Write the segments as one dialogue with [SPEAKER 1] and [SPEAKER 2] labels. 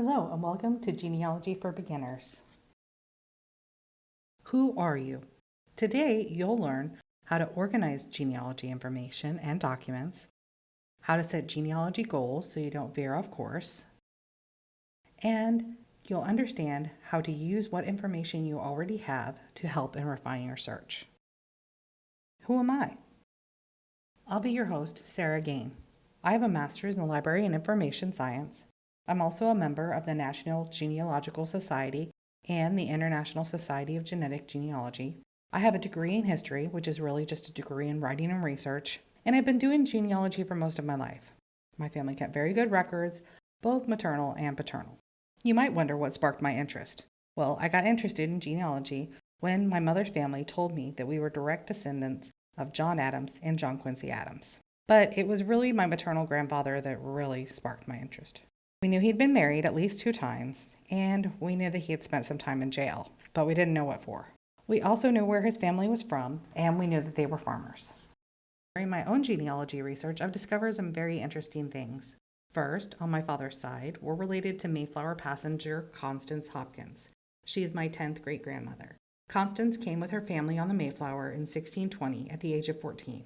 [SPEAKER 1] Hello and welcome to Genealogy for Beginners. Who are you? Today you'll learn how to organize genealogy information and documents, how to set genealogy goals so you don't veer off course, and you'll understand how to use what information you already have to help and refine your search. Who am I? I'll be your host, Sarah Gain. I have a master's in library and information science. I'm also a member of the National Genealogical Society and the International Society of Genetic Genealogy. I have a degree in history, which is really just a degree in writing and research, and I've been doing genealogy for most of my life. My family kept very good records, both maternal and paternal. You might wonder what sparked my interest. Well, I got interested in genealogy when my mother's family told me that we were direct descendants of John Adams and John Quincy Adams. But it was really my maternal grandfather that really sparked my interest. We knew he'd been married at least 2 times, and we knew that he had spent some time in jail, but we didn't know what for. We also knew where his family was from, and we knew that they were farmers. During my own genealogy research, I've discovered some very interesting things. First, on my father's side, we're related to Mayflower passenger Constance Hopkins. She's my 10th great-grandmother. Constance came with her family on the Mayflower in 1620 at the age of 14.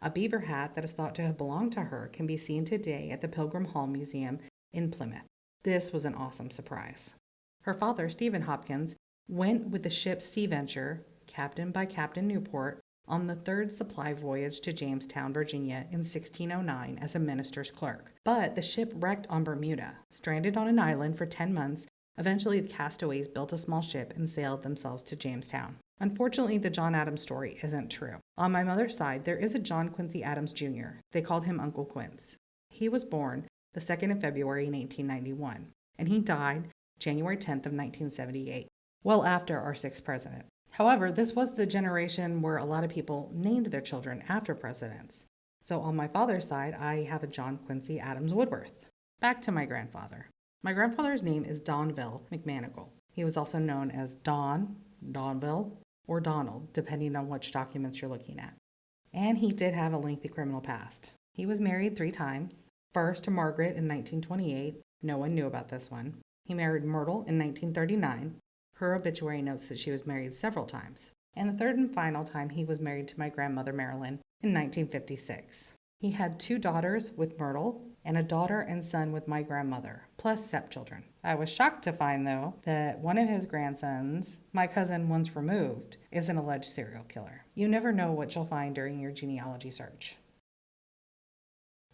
[SPEAKER 1] A beaver hat that is thought to have belonged to her can be seen today at the Pilgrim Hall Museum in Plymouth. This was an awesome surprise. Her father, Stephen Hopkins, went with the ship Sea Venture, captained by Captain Newport, on the 3rd supply voyage to Jamestown, Virginia in 1609 as a minister's clerk. But the ship wrecked on Bermuda. Stranded on an island for 10 months, eventually the castaways built a small ship and sailed themselves to Jamestown. Unfortunately, the John Adams story isn't true. On my mother's side, there is a John Quincy Adams Jr. They called him Uncle Quince. He was born the 2nd of February in 1891, and he died January 10th of 1978, well after our 6th president. However, this was the generation where a lot of people named their children after presidents. So on my father's side, I have a John Quincy Adams Woodworth. Back to my grandfather. My grandfather's name is Donville McManigal. He was also known as Don, Donville, or Donald, depending on which documents you're looking at. And he did have a lengthy criminal past. He was married 3 times. First to Margaret in 1928. No one knew about this one. He married Myrtle in 1939. Her obituary notes that she was married several times. And the 3rd and final time he was married to my grandmother Marilyn in 1956. He had 2 daughters with Myrtle and a daughter and son with my grandmother, plus stepchildren. I was shocked to find, though, that one of his grandsons, my cousin once removed, is an alleged serial killer. You never know what you'll find during your genealogy search.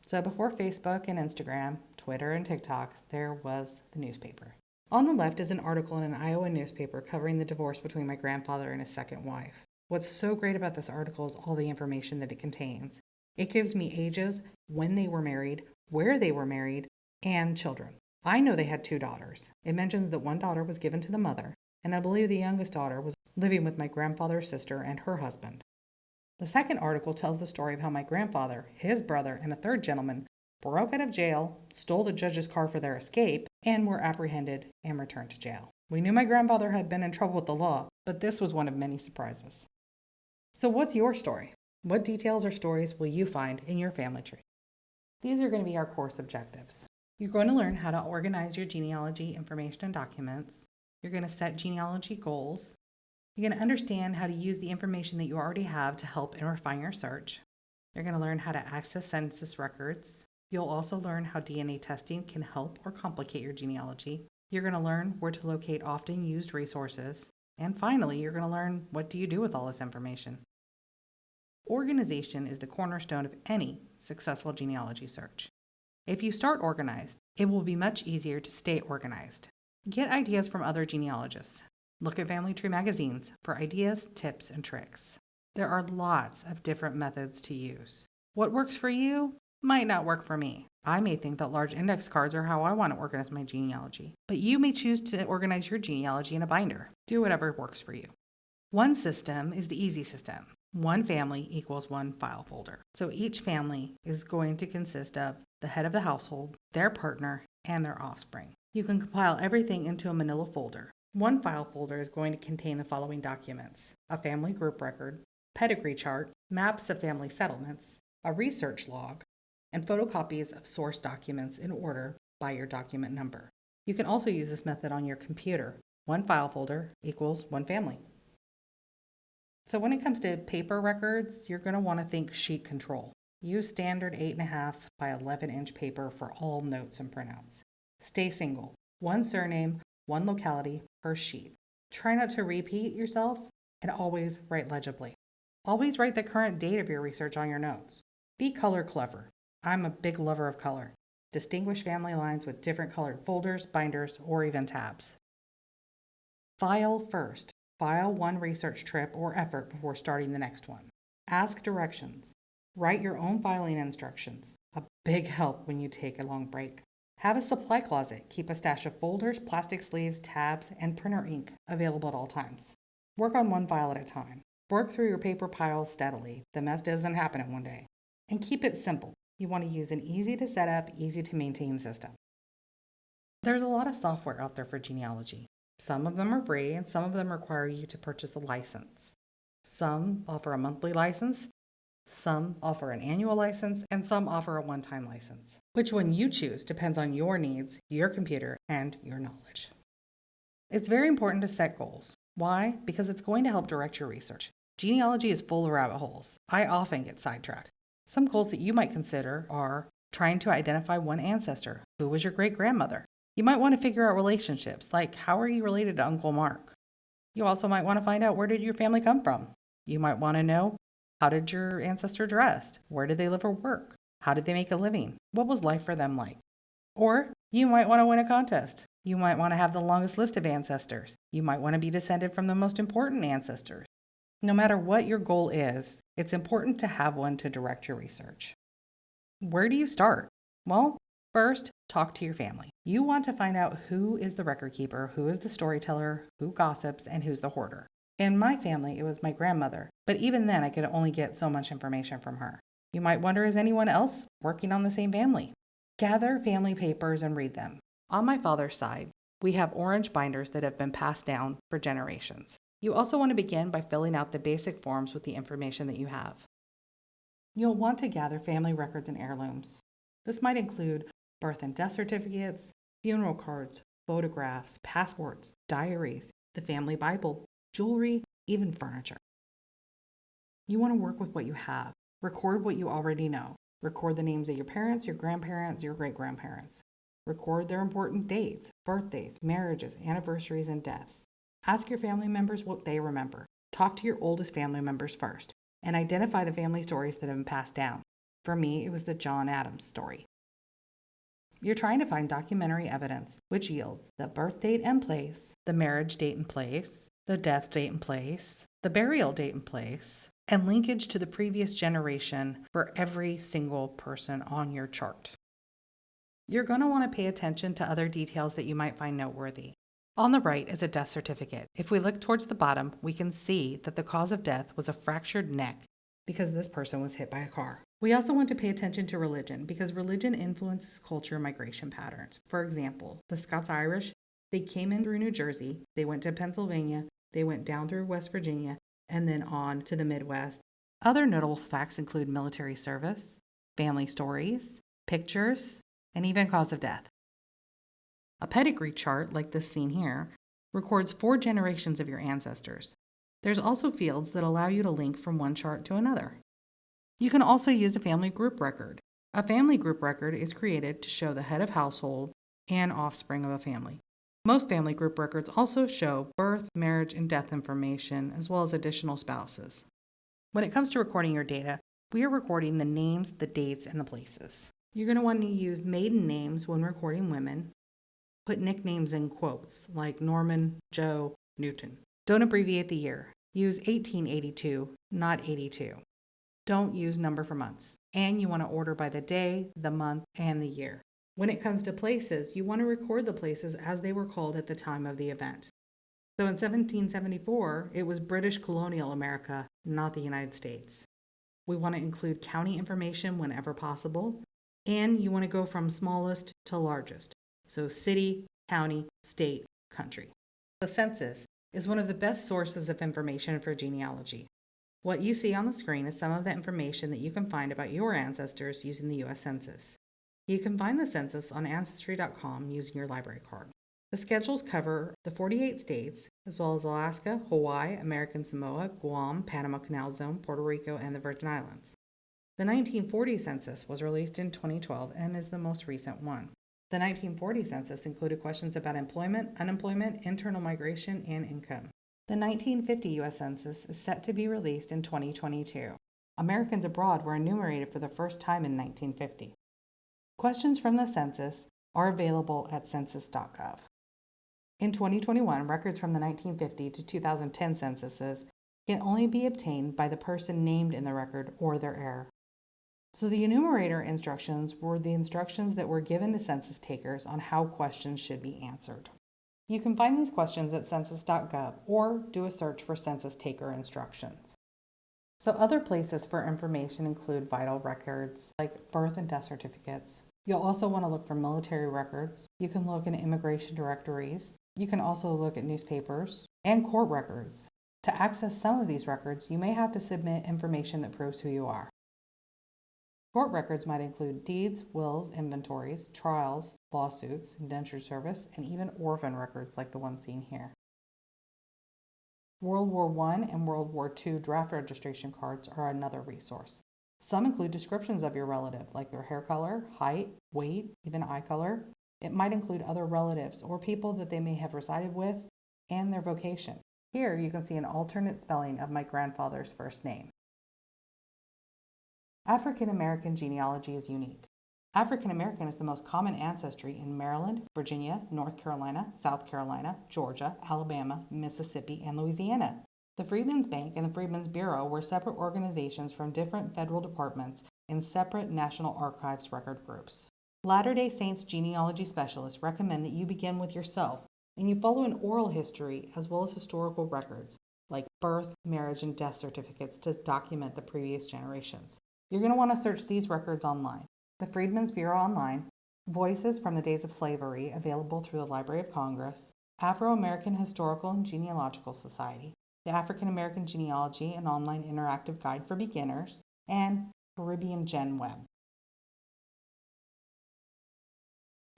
[SPEAKER 1] So before Facebook and Instagram, Twitter and TikTok, there was the newspaper. On the left is an article in an Iowa newspaper covering the divorce between my grandfather and his second wife. What's so great about this article is all the information that it contains. It gives me ages, when they were married, where they were married, and children. I know they had 2 daughters. It mentions that one daughter was given to the mother, and I believe the youngest daughter was living with my grandfather's sister and her husband. The second article tells the story of how my grandfather, his brother, and a 3rd gentleman broke out of jail, stole the judge's car for their escape, and were apprehended and returned to jail. We knew my grandfather had been in trouble with the law, but this was one of many surprises. So what's your story? What details or stories will you find in your family tree? These are going to be our course objectives. You're going to learn how to organize your genealogy information and documents. You're going to set genealogy goals. You're going to understand how to use the information that you already have to help and refine your search. You're going to learn how to access census records. You'll also learn how DNA testing can help or complicate your genealogy. You're going to learn where to locate often used resources. And finally, you're going to learn what do you do with all this information. Organization is the cornerstone of any successful genealogy search. If you start organized, it will be much easier to stay organized. Get ideas from other genealogists. Look at family tree magazines for ideas, tips, and tricks. There are lots of different methods to use. What works for you might not work for me. I may think that large index cards are how I want to organize my genealogy, but you may choose to organize your genealogy in a binder. Do whatever works for you. One system is the easy system. One family equals one file folder. So each family is going to consist of the head of the household, their partner, and their offspring. You can compile everything into a manila folder. One file folder is going to contain the following documents: a family group record, pedigree chart, maps of family settlements, a research log, and photocopies of source documents in order by your document number. You can also use this method on your computer. One file folder equals one family. So when it comes to paper records, you're going to want to think sheet control. Use standard 8.5 by 11-inch paper for all notes and printouts. Stay single. One surname, one locality per sheet. Try not to repeat yourself and always write legibly. Always write the current date of your research on your notes. Be color clever. I'm a big lover of color. Distinguish family lines with different colored folders, binders, or even tabs. File first. File one research trip or effort before starting the next one. Ask directions. Write your own filing instructions. A big help when you take a long break. Have a supply closet. Keep a stash of folders, plastic sleeves, tabs, and printer ink available at all times. Work on one file at a time. Work through your paper piles steadily. The mess doesn't happen in one day. And keep it simple. You want to use an easy to set up, easy to maintain system. There's a lot of software out there for genealogy. Some of them are free and some of them require you to purchase a license. Some offer a monthly license, some offer an annual license, and some offer a one-time license. Which one you choose depends on your needs, your computer, and your knowledge. It's very important to set goals. Why? Because it's going to help direct your research. Genealogy is full of rabbit holes. I often get sidetracked. Some goals that you might consider are trying to identify one ancestor. Who was your great-grandmother? You might want to figure out relationships, like how are you related to Uncle Mark? You also might want to find out where did your family come from. You might want to know how did your ancestor dress? Where did they live or work? How did they make a living? What was life for them like? Or you might want to win a contest. You might want to have the longest list of ancestors. You might want to be descended from the most important ancestors. No matter what your goal is, it's important to have one to direct your research. Where do you start? Well, first, talk to your family. You want to find out who is the record keeper, who is the storyteller, who gossips, and who's the hoarder. In my family, it was my grandmother, but even then I could only get so much information from her. You might wonder, is anyone else working on the same family? Gather family papers and read them. On my father's side, we have orange binders that have been passed down for generations. You also want to begin by filling out the basic forms with the information that you have. You'll want to gather family records and heirlooms. This might include birth and death certificates, funeral cards, photographs, passports, diaries, the family Bible, jewelry, even furniture. You want to work with what you have. Record what you already know. Record the names of your parents, your grandparents, your great-grandparents. Record their important dates, birthdays, marriages, anniversaries, and deaths. Ask your family members what they remember. Talk to your oldest family members first, and identify the family stories that have been passed down. For me, it was the John Adams story. You're trying to find documentary evidence, which yields the birth date and place, the marriage date and place, the death date and place, the burial date and place, and linkage to the previous generation for every single person on your chart. You're going to want to pay attention to other details that you might find noteworthy. On the right is a death certificate. If we look towards the bottom, we can see that the cause of death was a fractured neck because this person was hit by a car. We also want to pay attention to religion because religion influences culture and migration patterns. For example, the Scots-Irish, they came in through New Jersey, they went to Pennsylvania, they went down through West Virginia, and then on to the Midwest. Other notable facts include military service, family stories, pictures, and even cause of death. A pedigree chart, like this seen here, records 4 generations of your ancestors. There's also fields that allow you to link from one chart to another. You can also use a family group record. A family group record is created to show the head of household and offspring of a family. Most family group records also show birth, marriage, and death information, as well as additional spouses. When it comes to recording your data, we are recording the names, the dates, and the places. You're going to want to use maiden names when recording women. Put nicknames in quotes, like Norman, Joe, Newton. Don't abbreviate the year. Use 1882, not 82. Don't use number for months. And you want to order by the day, the month, and the year. When it comes to places, you want to record the places as they were called at the time of the event. So in 1774, it was British colonial America, not the United States. We want to include county information whenever possible, and you want to go from smallest to largest. So city, county, state, country. The census is one of the best sources of information for genealogy. What you see on the screen is some of the information that you can find about your ancestors using the U.S. Census. You can find the census on Ancestry.com using your library card. The schedules cover the 48 states, as well as Alaska, Hawaii, American Samoa, Guam, Panama Canal Zone, Puerto Rico, and the Virgin Islands. The 1940 census was released in 2012 and is the most recent one. The 1940 census included questions about employment, unemployment, internal migration, and income. The 1950 U.S. Census is set to be released in 2022. Americans abroad were enumerated for the first time in 1950. Questions from the census are available at census.gov. In 2021, records from the 1950 to 2010 censuses can only be obtained by the person named in the record or their heir. So the Enumerator Instructions were the instructions that were given to census takers on how questions should be answered. You can find these questions at census.gov or do a search for census taker instructions. So other places for information include vital records like birth and death certificates. You'll also want to look for military records. You can look in immigration directories. You can also look at newspapers and court records. To access some of these records, you may have to submit information that proves who you are. Court records might include deeds, wills, inventories, trials, lawsuits, indentured service, and even orphan records like the one seen here. World War I and World War II draft registration cards are another resource. Some include descriptions of your relative, like their hair color, height, weight, even eye color. It might include other relatives or people that they may have resided with and their vocation. Here you can see an alternate spelling of my grandfather's first name. African-American genealogy is unique. African-American is the most common ancestry in Maryland, Virginia, North Carolina, South Carolina, Georgia, Alabama, Mississippi, and Louisiana. The Freemans Bank and the Freemans Bureau were separate organizations from different federal departments in separate National Archives record groups. Latter-day Saints genealogy specialists recommend that you begin with yourself and you follow an oral history as well as historical records like birth, marriage, and death certificates to document the previous generations. You're going to want to search these records online. The Freedmen's Bureau Online, Voices from the Days of Slavery, available through the Library of Congress, Afro-American Historical and Genealogical Society, the African-American Genealogy, an online interactive guide for beginners, and Caribbean Gen Web.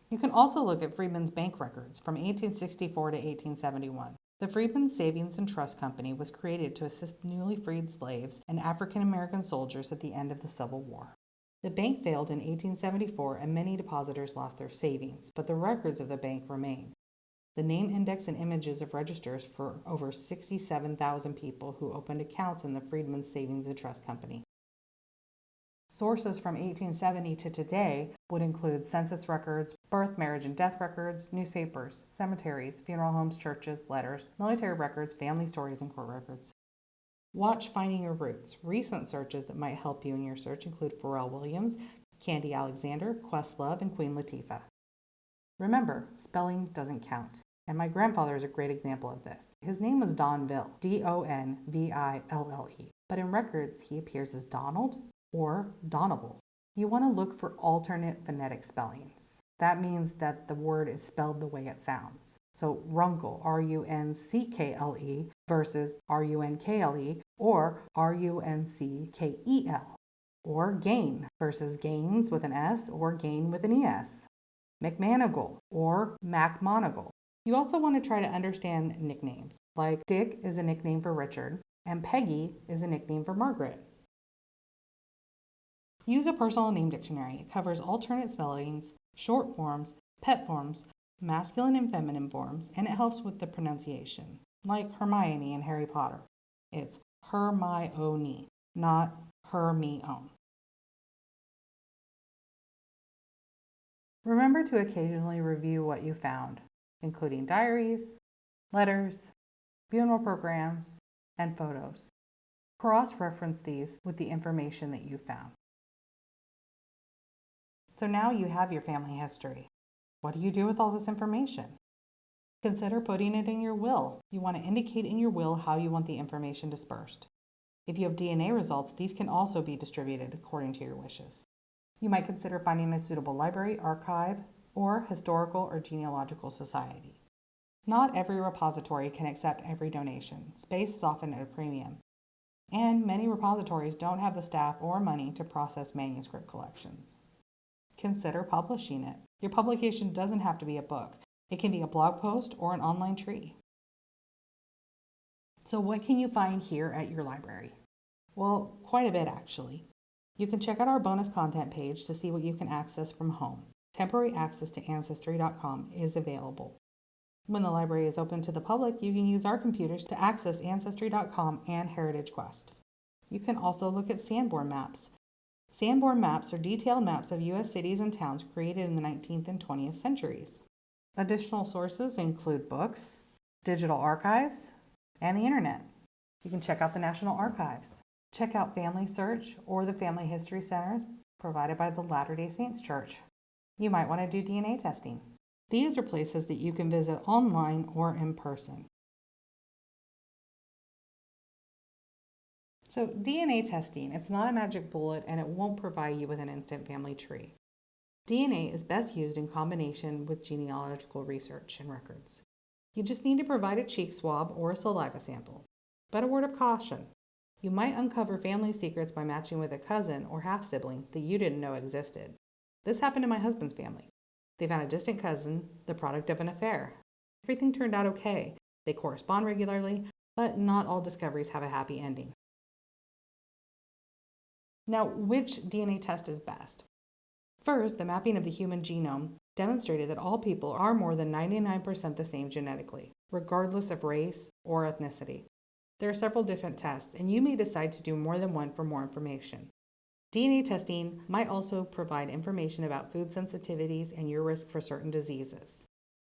[SPEAKER 1] You can also look at Freeman's Bank records from 1864 to 1871. The Freedmen's Savings and Trust Company was created to assist newly freed slaves and African-American soldiers at the end of the Civil War. The bank failed in 1874 and many depositors lost their savings, but the records of the bank remain. The name, index, and images of registers for over 67,000 people who opened accounts in the Freedmen's Savings and Trust Company. Sources from 1870 to today would include census records, birth, marriage, and death records, newspapers, cemeteries, funeral homes, churches, letters, military records, family stories, and court records. Watch Finding Your Roots. Recent searches that might help you in your search include Pharrell Williams, Candy Alexander, Questlove, and Queen Latifah. Remember, spelling doesn't count. And my grandfather is a great example of this. His name was Donville, D-O-N-V-I-L-L-E. But in records, he appears as Donald or Donoval. You want to look for alternate phonetic spellings. That means that the word is spelled the way it sounds. So Runkle, R-U-N-C-K-L-E versus R-U-N-K-L-E or R-U-N-C-K-E-L. Or Gain versus Gaines with an S or Gain with an E-S. McManigal or MacMonigal. You also want to try to understand nicknames, like Dick is a nickname for Richard and Peggy is a nickname for Margaret. Use a personal name dictionary. It covers alternate spellings, short forms, pet forms, masculine and feminine forms, and it helps with the pronunciation, like Hermione in Harry Potter. It's Hermione, not Hermione. Remember to occasionally review what you found, including diaries, letters, funeral programs, and photos. Cross-reference these with the information that you found. So now you have your family history. What do you do with all this information? Consider putting it in your will. You want to indicate in your will how you want the information dispersed. If you have DNA results, these can also be distributed according to your wishes. You might consider finding a suitable library, archive, or historical or genealogical society. Not every repository can accept every donation. Space is often at a premium. And many repositories don't have the staff or money to process manuscript collections. Consider publishing it. Your publication doesn't have to be a book. It can be a blog post or an online tree. So what can you find here at your library? Well, quite a bit actually. You can check out our bonus content page to see what you can access from home. Temporary access to Ancestry.com is available. When the library is open to the public, you can use our computers to access Ancestry.com and Heritage Quest. You can also look at Sanborn maps. Sanborn maps are detailed maps of U.S. cities and towns created in the 19th and 20th centuries. Additional sources include books, digital archives, and the internet. You can check out the National Archives. Check out Family Search or the Family History Centers provided by the Latter-day Saints Church. You might want to do DNA testing. These are places that you can visit online or in person. So DNA testing, it's not a magic bullet and it won't provide you with an instant family tree. DNA is best used in combination with genealogical research and records. You just need to provide a cheek swab or a saliva sample. But a word of caution, you might uncover family secrets by matching with a cousin or half-sibling that you didn't know existed. This happened to my husband's family. They found a distant cousin, the product of an affair. Everything turned out okay. They correspond regularly, but not all discoveries have a happy ending. Now, which DNA test is best? First, the mapping of the human genome demonstrated that all people are more than 99% the same genetically, regardless of race or ethnicity. There are several different tests, and you may decide to do more than one for more information. DNA testing might also provide information about food sensitivities and your risk for certain diseases.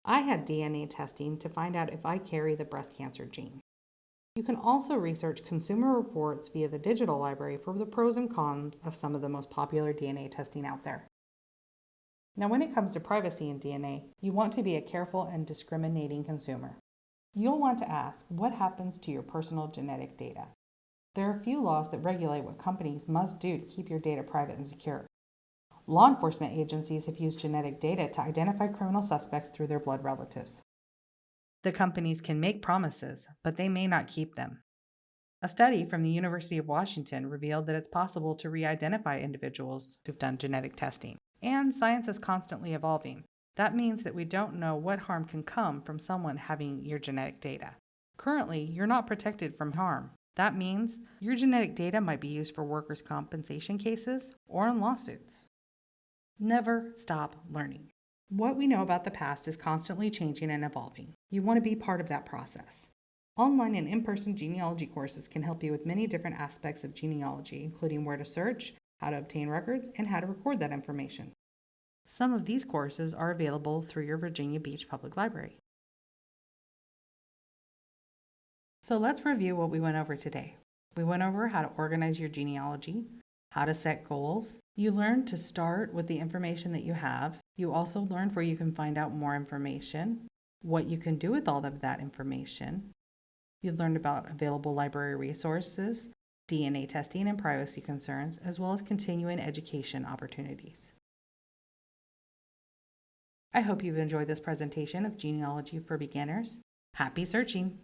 [SPEAKER 1] I had DNA testing to find out if I carry the breast cancer gene. You can also research consumer reports via the digital library for the pros and cons of some of the most popular DNA testing out there. Now, when it comes to privacy in DNA, you want to be a careful and discriminating consumer. You'll want to ask, what happens to your personal genetic data? There are a few laws that regulate what companies must do to keep your data private and secure. Law enforcement agencies have used genetic data to identify criminal suspects through their blood relatives. The companies can make promises, but they may not keep them. A study from the University of Washington revealed that it's possible to re-identify individuals who've done genetic testing, and science is constantly evolving. That means that we don't know what harm can come from someone having your genetic data. Currently, you're not protected from harm. That means your genetic data might be used for workers' compensation cases or in lawsuits. Never stop learning. What we know about the past is constantly changing and evolving. You want to be part of that process. Online and in-person genealogy courses can help you with many different aspects of genealogy, including where to search, how to obtain records, and how to record that information. Some of these courses are available through your Virginia Beach Public Library. So let's review what we went over today. We went over how to organize your genealogy, how to set goals. You learned to start with the information that you have. You also learned where you can find out more information, what you can do with all of that information. You learned about available library resources, DNA testing and privacy concerns, as well as continuing education opportunities. I hope you've enjoyed this presentation of Genealogy for Beginners. Happy searching!